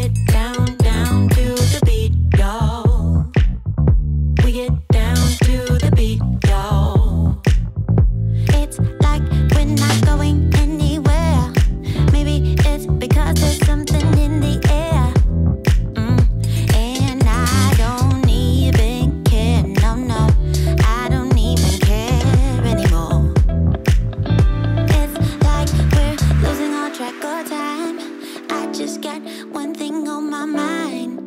get down, down to the beat, y'all. We get down to the beat, y'all. It's like we're not going anywhere. Maybe it's because there's something in the air. And I don't even care, no, no. I don't even care anymore. It's like we're losing all track of time. I just got one thing on my mind.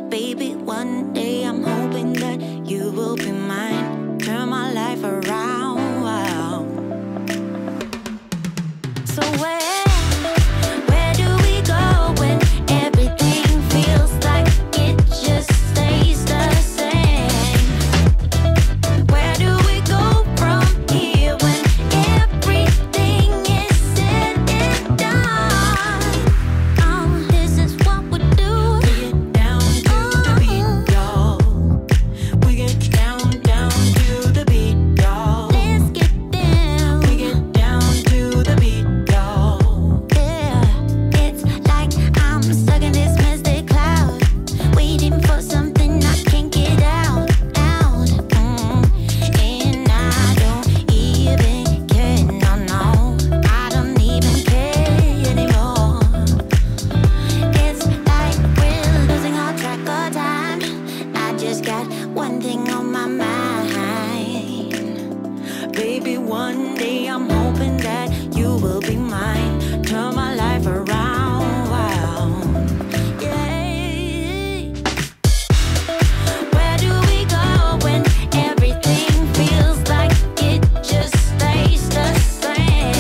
Baby, one day I'm hoping that you will be mine. Turn my life around. So where do we go when everything feels like it just stays the same? Where do we go from here when everything is said and done? This is what we do. We get down to the beat, y'all. We get down, down to the beat, y'all. Let's get down. We get down to the beat, y'all. Yeah, it's like I'm stuck in this mystic cloud, waiting for something I can't get out. And I don't even care, no, no. I don't even care anymore. It's like we're losing all track of time. I just got one thing on my mind. Baby, one day I'm hoping that you will be mine. Turn my life around. Yeah. Where do we go when everything feels like it just stays the same?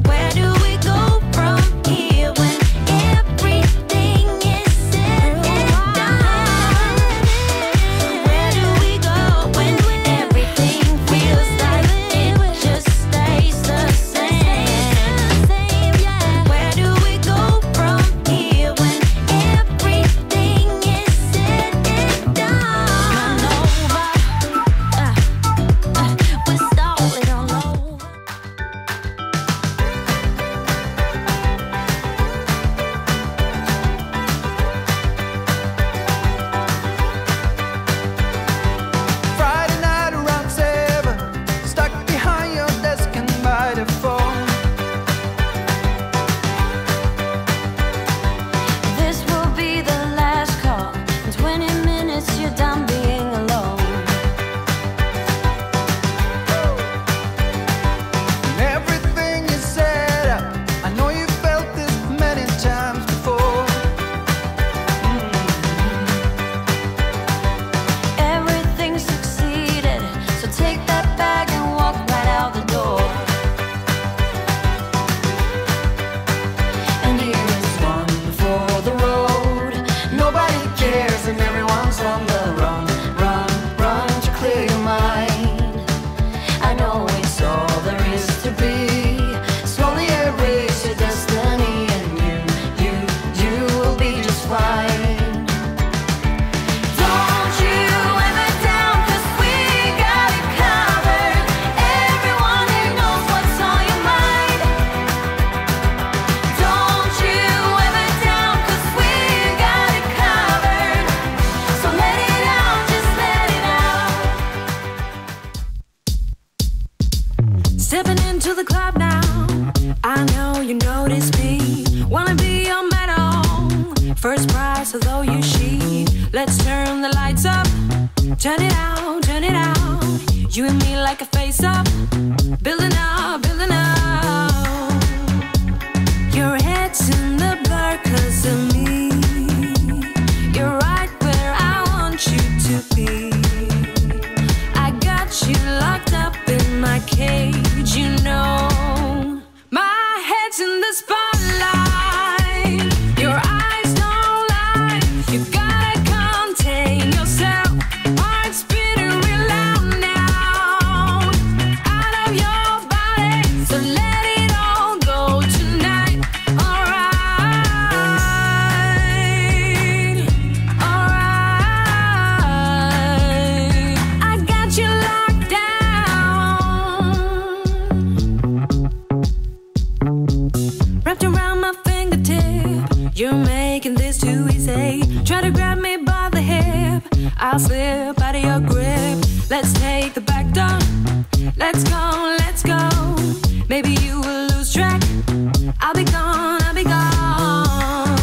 Where do we go from here when everything is said and done? Where do we go when everything feels like it just stays the same? Where do we go from here when everything is said and done? We're stalling all over. Friday night around 7, stuck behind your desk and by the phone. This will be the last call. In 20 minutes, you're done being alone. And everything you set up, I know you felt this many times before. Everything succeeded, so take that bag and walk right out the door. And here is one for the road. Nobody cares and everyone's on the run. Run, run to clear your mind. I know it's all there is to be. Slowly erase your destiny and you will be just fine. Don't you ever down, 'cause we got it covered. Everyone here knows what's on your mind. Don't you ever down, 'cause we got it covered. So let it out, just let it out. Stepping into the club now, I know you notice me. Wanna be your medal, first prize, although you cheat. Let's turn the lights up, turn it out, turn it out. You and me like a face up, building up, building up. Your head's in the blur 'cause of me. You're right where I want you to be. I got you locked up in my cage, you know. My head's in the spotlight. Your eyes don't lie. You gotta contain yourself. Heart's beating real loud now. Out of your body, so let You're making this too easy. Try to grab me by the hip, I'll slip out of your grip. Let's take the back door. Let's go, let's go. Maybe you will lose track. I'll be gone, I'll be gone.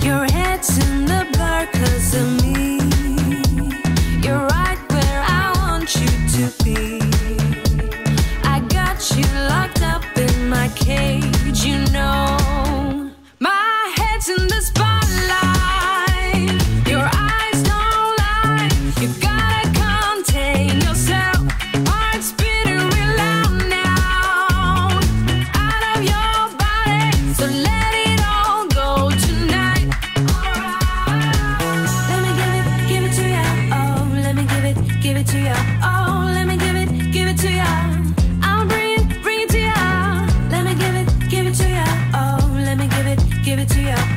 Your head's in the blur 'cause of me. You're right where I want you to be. I got you locked up in my cage, you know. My head's in the spotlight. Your eyes don't lie. You gotta contain yourself. Heart's beating real loud now. Out of your body, so let it all go tonight. Alright. Let me give it to ya. Oh, let me give it to ya. Oh, let me give it to ya. I'll bring it to ya. Let me give it to ya. Oh, let me give it to ya.